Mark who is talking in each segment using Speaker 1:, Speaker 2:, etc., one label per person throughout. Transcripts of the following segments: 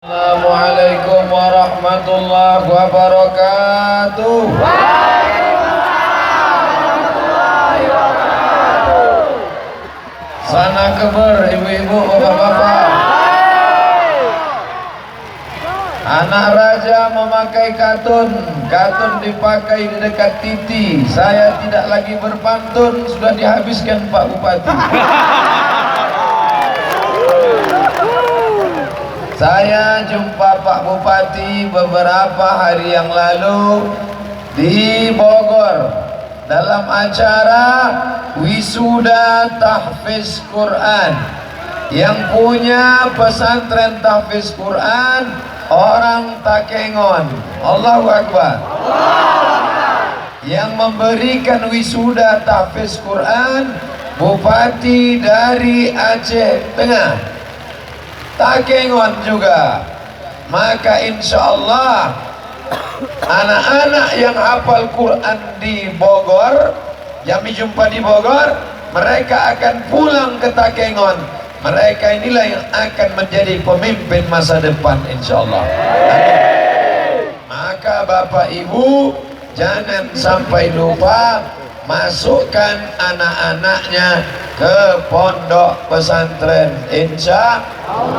Speaker 1: Assalamualaikum warahmatullahi wabarakatuh. Sana keber ibu-ibu, bapak-bapak. Anak raja memakai katun. Katun dipakai di dekat titi. Saya tidak lagi berpantun, sudah dihabiskan Pak Bupati. Saya jumpa Pak Bupati beberapa hari yang lalu di Bogor dalam acara wisuda tahfiz Quran. Yang punya pesantren tahfiz Quran orang Takengon. Allahu Akbar. Yang memberikan wisuda tahfiz Quran Bupati dari Aceh Tengah, Takengon juga. Maka insya Allah anak-anak yang hafal Quran di Bogor, yang dijumpa di Bogor, mereka akan pulang ke Takengon. Mereka inilah yang akan menjadi pemimpin masa depan insya Allah. Maka Bapak Ibu jangan sampai lupa masukkan anak-anaknya ke pondok pesantren insya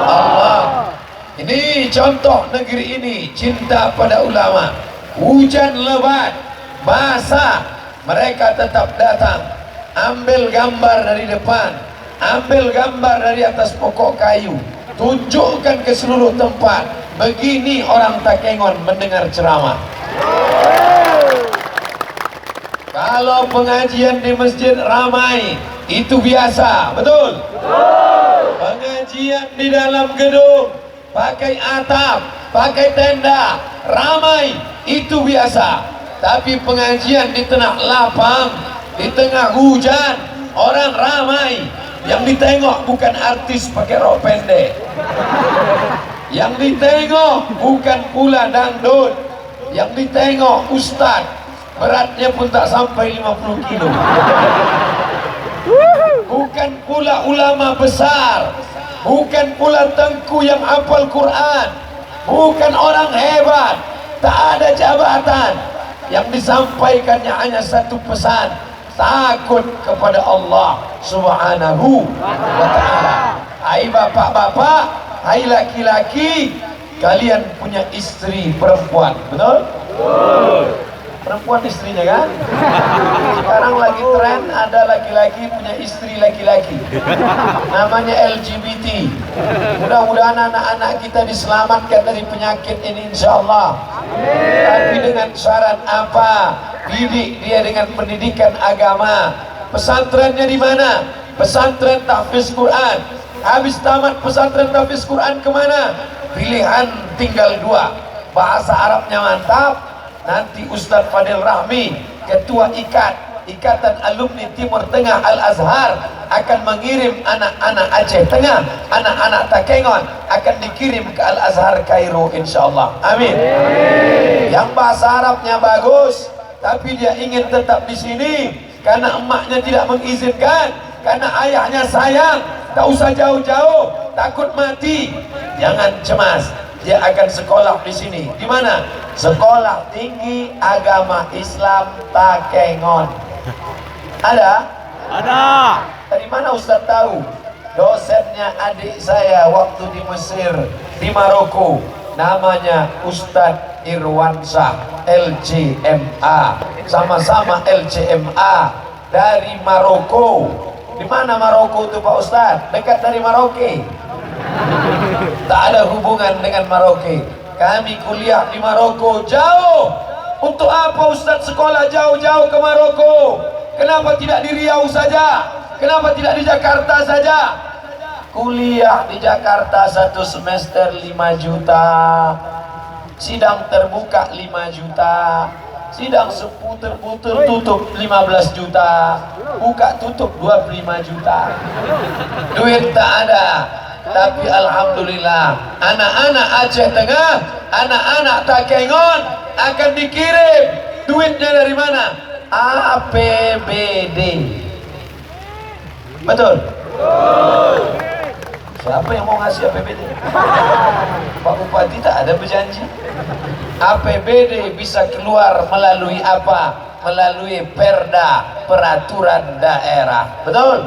Speaker 1: Allah. Ini contoh negeri ini cinta pada ulama. Hujan lebat, basah, mereka tetap datang. Ambil gambar dari depan, ambil gambar dari atas pokok kayu, tunjukkan ke seluruh tempat. Begini orang Takengon mendengar ceramah. Kalau pengajian di masjid ramai, itu biasa, betul? Pengajian di dalam gedung, pakai atap, pakai tenda, ramai, itu biasa. Tapi pengajian di tengah lapang, di tengah hujan, orang ramai, yang ditengok bukan artis pakai rok pendek, yang ditengok bukan pula dangdut, yang ditengok ustadz, beratnya pun tak sampai 50 kilo. Bukan pula ulama besar, bukan pula tengku yang hafal Quran, bukan orang hebat, tak ada jabatan. Yang disampaikannya hanya satu pesan: takut kepada Allah Subhanahu wa ta'ala. Hai bapak-bapak, hai laki-laki, kalian punya istri perempuan, betul? Perempuan istrinya kan? Sekarang lagi tren ada laki-laki punya istri laki-laki, namanya LGBT. Mudah-mudahan anak-anak kita diselamatkan dari penyakit ini insyaallah. Tapi dengan syarat apa? Didik dia dengan pendidikan agama. Pesantrennya di mana? Pesantren tahfiz Quran. Habis tamat pesantren tahfiz Quran kemana? Pilihan tinggal dua. Bahasa Arabnya mantap, nanti Ustadz Fadil Rahmi, Ketua Ikatan Alumni Timur Tengah Al-Azhar, akan mengirim anak-anak Aceh Tengah, anak-anak Takengon akan dikirim ke Al-Azhar Kairo insyaallah. Amin. Yang bahasa Arabnya bagus tapi dia ingin tetap di sini karena emaknya tidak mengizinkan, karena ayahnya sayang, tak usah jauh-jauh, takut mati. Jangan cemas, dia akan sekolah di sini. Di mana? Sekolah Tinggi Agama Islam Takengon. Ada? Ada. Dari mana Ustaz tahu? Dosennya adik saya waktu di Mesir, di Maroko. Namanya Ustadz Irwansyah, LCMA. Sama-sama LCMA dari Maroko. Di mana Maroko itu Pak Ustadz? Dekat dari Maroke. Tak ada hubungan dengan Maroke. Kami kuliah di Maroko jauh. Untuk apa Ustadz sekolah jauh-jauh ke Maroko? Kenapa tidak di Riau saja? Kenapa tidak di Jakarta saja? Kuliah di Jakarta satu semester 5 juta, sidang terbuka 5 juta, sidang seputar-putar tutup 15 juta, buka tutup 25 juta. Duit tak ada. Tapi alhamdulillah anak-anak Aceh Tengah, anak-anak Takengon akan dikirim. Duitnya dari mana? APBD. Betul? Siapa yang mau ngasih APBD? Pak Bupati. ada berjanji. APBD bisa keluar melalui apa? Melalui perda, peraturan daerah. Betul?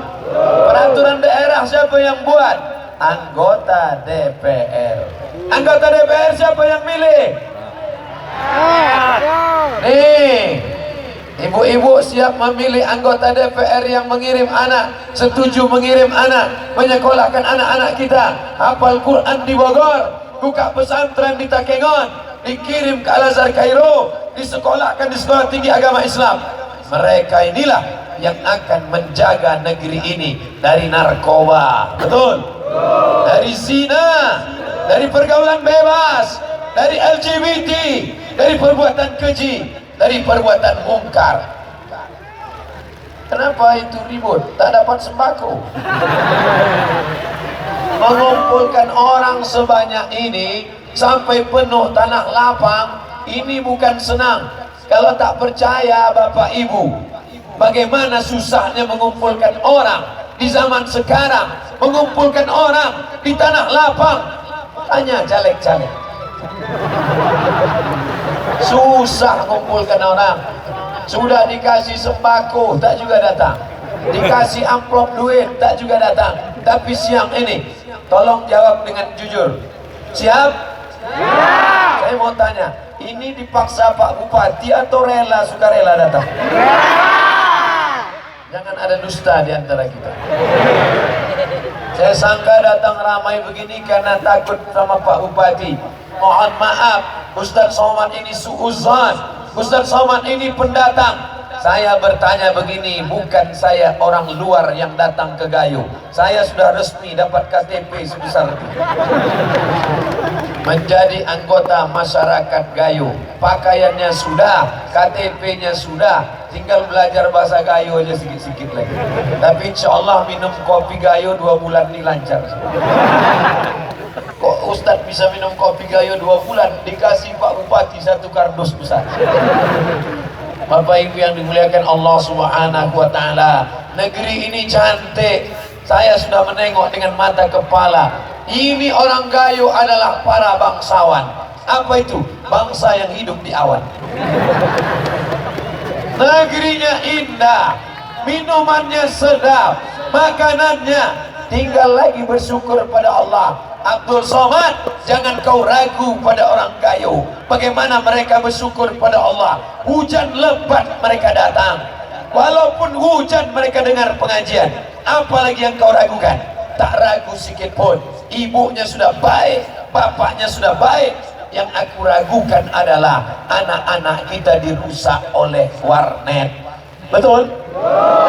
Speaker 1: Peraturan daerah siapa yang buat? Anggota DPR. Anggota DPR siapa yang milih? Nih, ibu-ibu siap memilih anggota DPR yang mengirim anak, setuju mengirim anak, menyekolahkan anak-anak kita hafal Quran di Bogor, buka pesantren di Takengon, dikirim ke Al-Azhar Kairo, disekolahkan di sekolah tinggi agama Islam. Mereka inilah yang akan menjaga negeri ini dari narkoba. Betul? Dari zina, dari pergaulan bebas, dari LGBT, dari perbuatan keji, dari perbuatan mungkar. Kenapa itu ribut? Tak dapat sembako. Mengumpulkan orang sebanyak ini sampai penuh tanah lapang, ini bukan senang. Kalau tak percaya Bapak Ibu, bagaimana susahnya mengumpulkan orang di zaman sekarang, mengumpulkan orang di tanah lapang. Tanya caleg-caleg, susah mengumpulkan orang. Sudah dikasih sembako tak juga datang, dikasih amplop duit tak juga datang. Tapi siang ini tolong jawab dengan jujur, siap? Ya. Saya mau tanya, ini dipaksa Pak Bupati atau rela sukarela datang? Ya. Jangan ada dusta di antara kita. Saya sangka datang ramai begini karena takut sama Pak Bupati. Mohon maaf, Ustadz Somad ini suuzan, Ustadz Somad ini pendatang. Saya bertanya begini, bukan saya orang luar yang datang ke Gayo. Saya sudah resmi dapat KTP sebesar itu, menjadi anggota masyarakat Gayo. Pakaiannya sudah, KTP-nya sudah, tinggal belajar bahasa Gayo aja sedikit-sedikit lagi. Tapi insya Allah minum kopi Gayo 2 bulan ini lancar. Kok Ustadz bisa minum kopi Gayo 2 bulan, dikasih Pak Bupati 1 kardus besar. Bapak Ibu yang dimuliakan Allah Subhanahu wa Ta'ala, negeri ini cantik. Saya sudah menengok dengan mata kepala. Ini orang Gayo adalah para bangsawan. Apa itu? Bangsa yang hidup di awan. Negerinya indah, minumannya sedap, makanannya, tinggal lagi bersyukur pada Allah. Abdul Somad, jangan kau ragu pada orang Gayo. Bagaimana mereka bersyukur pada Allah. Hujan lebat mereka datang, walaupun hujan mereka dengar pengajian. Apalagi yang kau ragukan? Tak ragu sedikit pun. Ibunya sudah baik, bapaknya sudah baik. Yang aku ragukan adalah anak-anak kita dirusak oleh warnet. Betul?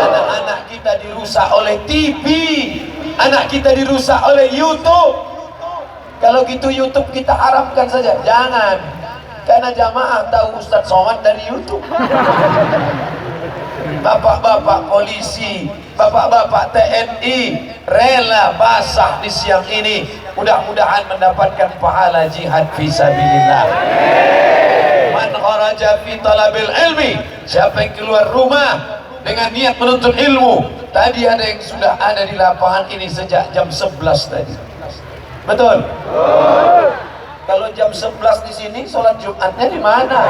Speaker 1: Anak-anak kita dirusak oleh TV, anak kita dirusak oleh YouTube. Kalau gitu YouTube kita haramkan saja. Jangan, karena jamaah tahu Ustadz Somad dari YouTube. Bapak-bapak polisi, bapak-bapak TNI rela basah di siang ini, mudah-mudahan mendapatkan pahala jihad fisabilillah. Man kharaja fi talabil ilmi, siapa yang keluar rumah dengan niat menuntut ilmu. Tadi ada yang sudah ada di lapangan ini sejak jam 11 tadi. Betul? Kalau jam 11 di sini, sholat Jumatnya di mana?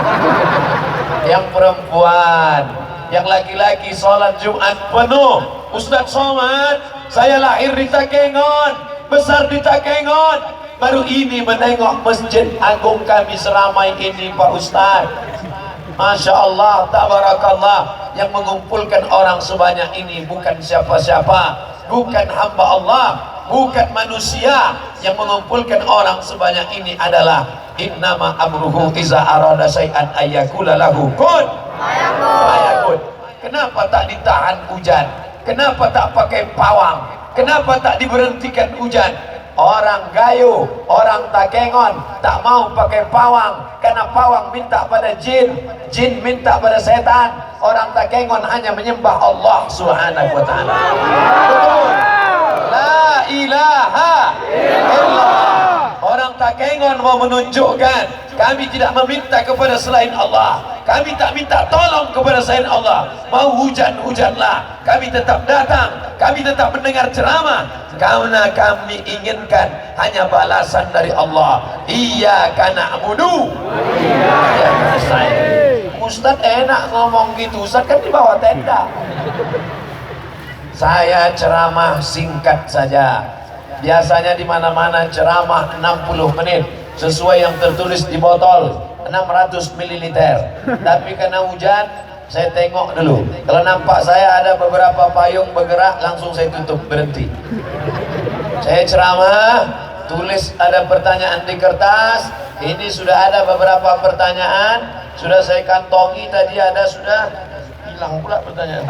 Speaker 1: Yang perempuan, yang laki-laki sholat Jumat penuh. Ustadz Somad, saya lahir di Takengon, besar di Takengon, baru ini menengok masjid agung kami seramai ini Pak Ustadz. Masya Allah, tabarakallah. Yang mengumpulkan orang sebanyak ini bukan siapa-siapa, bukan hamba Allah, bukan manusia. Yang mengumpulkan orang sebanyak ini adalah innama amruhu iza arada syai'an ayyakula lahu kun fayakun. Kenapa tak ditahan hujan? Kenapa tak pakai pawang? Kenapa tak diberhentikan hujan? Orang Gayo, orang Takengon tak mau pakai pawang karena pawang minta pada jin, jin minta pada setan. Orang Takengon hanya menyembah Allah Subhanahu wa Ta'ala. Betul? La ilaha illallah. Orang Takengon mau menunjukkan kami tidak meminta kepada selain Allah, kami tak minta tolong kepada selain Allah. Mau hujan-hujanlah, kami tetap datang, kami tetap mendengar ceramah, karena kami inginkan hanya balasan dari Allah. Iyyaka na'budu wa iyyaka nasta'in. Ustaz enak ngomong gitu, Ustaz kan di bawah tenda. Saya ceramah singkat saja. Biasanya di mana-mana ceramah 60 menit sesuai yang tertulis di botol 600 ml. Tapi karena hujan, saya tengok dulu. Kalau nampak saya ada beberapa payung bergerak, langsung saya tutup, berhenti. Saya ceramah, tulis ada pertanyaan di kertas. Ini sudah ada beberapa pertanyaan, sudah saya kantongi tadi, ada sudah hilang pula pertanyaan.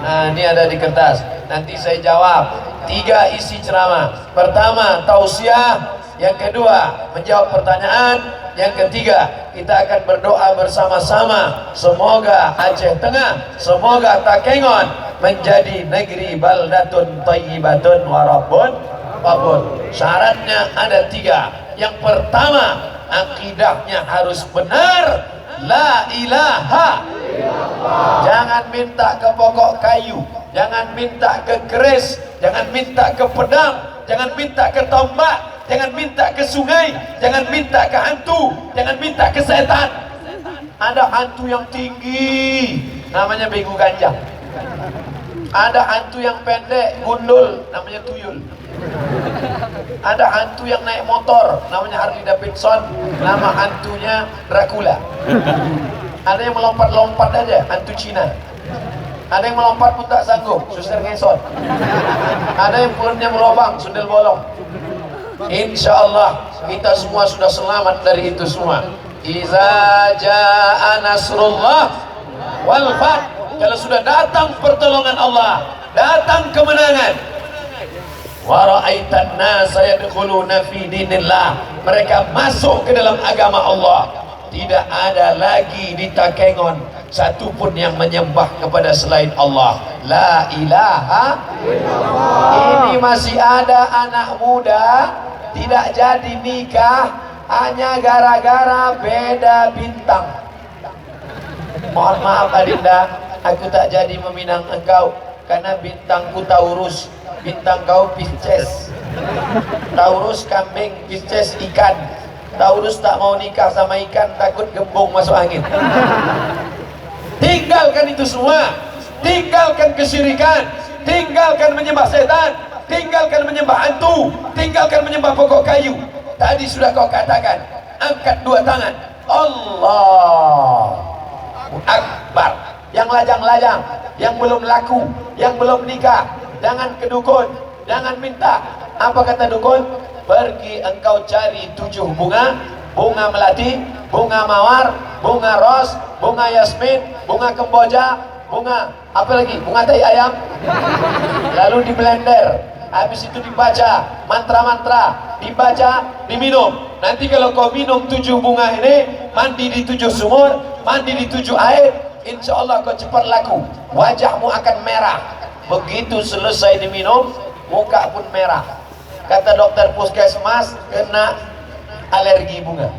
Speaker 1: Nah, ini ada di kertas. Nanti saya jawab. 3 isi ceramah. Pertama, tausiah. Yang kedua, menjawab pertanyaan. Yang ketiga, kita akan berdoa bersama-sama. Semoga Aceh Tengah, semoga Takengon menjadi negeri baldatun thayyibatun wa rabbun ghafur. Syaratnya ada 3. Yang pertama, akidahnya harus benar. La ilaha illallah. Jangan minta ke pokok kayu, jangan minta ke keris, jangan minta ke pedang, jangan minta ke tombak, jangan minta ke sungai, jangan minta ke hantu, jangan minta ke setan. Ada hantu yang tinggi, namanya begu ganjang. Ada hantu yang pendek, gundul, namanya tuyul. Ada hantu yang naik motor, namanya Harley Davidson, nama hantunya Dracula. Ada yang melompat-lompat aja, hantu Cina. Ada yang melompat pun tak sanggup, Suster Ngesot. Ada yang perutnya melobang, sundel bolong. Insya Allah kita semua sudah selamat dari itu semua. Iza jaa nasrullah wal fath. Kalau sudah datang pertolongan Allah, datang kemenangan. Wa ra'aitan nasa yadkhuluna fi dinillah. Mereka masuk ke dalam agama Allah. Tidak ada lagi di Takengon satupun yang menyembah kepada selain Allah. La ilaha illallah. Ini masih ada anak muda tidak jadi nikah hanya gara-gara beda bintang. Mohon maaf Adinda, aku tak jadi meminang engkau karena bintangku Taurus. Bintang kau Pisces. Taurus kambing, Pisces ikan. Taurus tak mau nikah sama ikan, takut gembung masuk angin. Tinggalkan itu semua. Tinggalkan kesyirikan, tinggalkan menyembah setan, tinggalkan menyembah hantu, tinggalkan menyembah pokok kayu. Tadi sudah kau katakan, angkat 2 tangan. Allahu Akbar. Yang lajang-lajang, yang belum laku, yang belum nikah, jangan ke dukun, jangan minta. Apa kata dukun? Pergi engkau cari 7 bunga, bunga melati, bunga mawar, bunga ros, bunga yasmin, bunga kemboja, bunga apa lagi? Bunga tai ayam. Lalu di blender, habis itu dibaca mantra-mantra, dibaca, diminum. Nanti kalau kau minum 7 bunga ini, mandi di 7 sumur, mandi di 7 air, insya Allah kau cepat laku. Wajahmu akan merah. Begitu selesai diminum, muka pun merah. Kata dokter puskesmas, kena alergi bunga.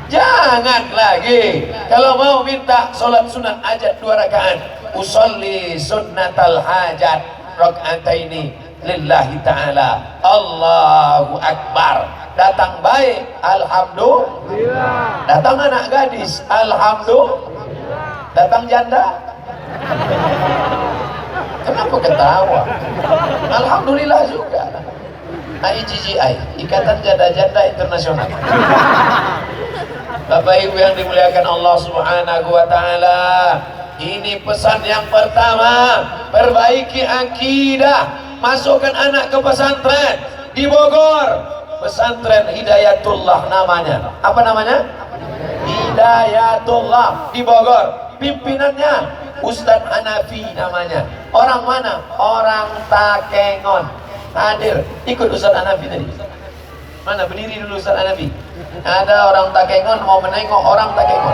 Speaker 1: Jangan lagi. Kalau mau minta sholat sunat hajat 2 rakaat, usolli sunnatal hajat rakaataini lillahi ta'ala. Allahu Akbar. Datang baik, alhamdulillah. Datang anak gadis, alhamdulillah. Datang janda, kenapa ketawa? Alhamdulillah juga. IGGI, Ikatan Janda-Janda Internasional. Bapak Ibu yang dimuliakan Allah Subhanahu wa taala, ini pesan yang pertama, perbaiki akidah, masukkan anak ke pesantren di Bogor. Pesantren Hidayatullah namanya. Apa namanya? Hidayatullah di Bogor. Pimpinannya Ustadz Hanafi namanya. Orang mana? Orang Takengon. Hadir, ikut Ustadz Hanafi tadi. Mana? Berdiri dulu Ustadz Hanafi. Ada orang Takengon mau menengok orang Takengon.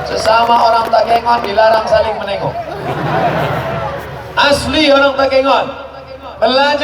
Speaker 1: Sesama orang Takengon dilarang saling menengok. Asli orang Takengon. Belajar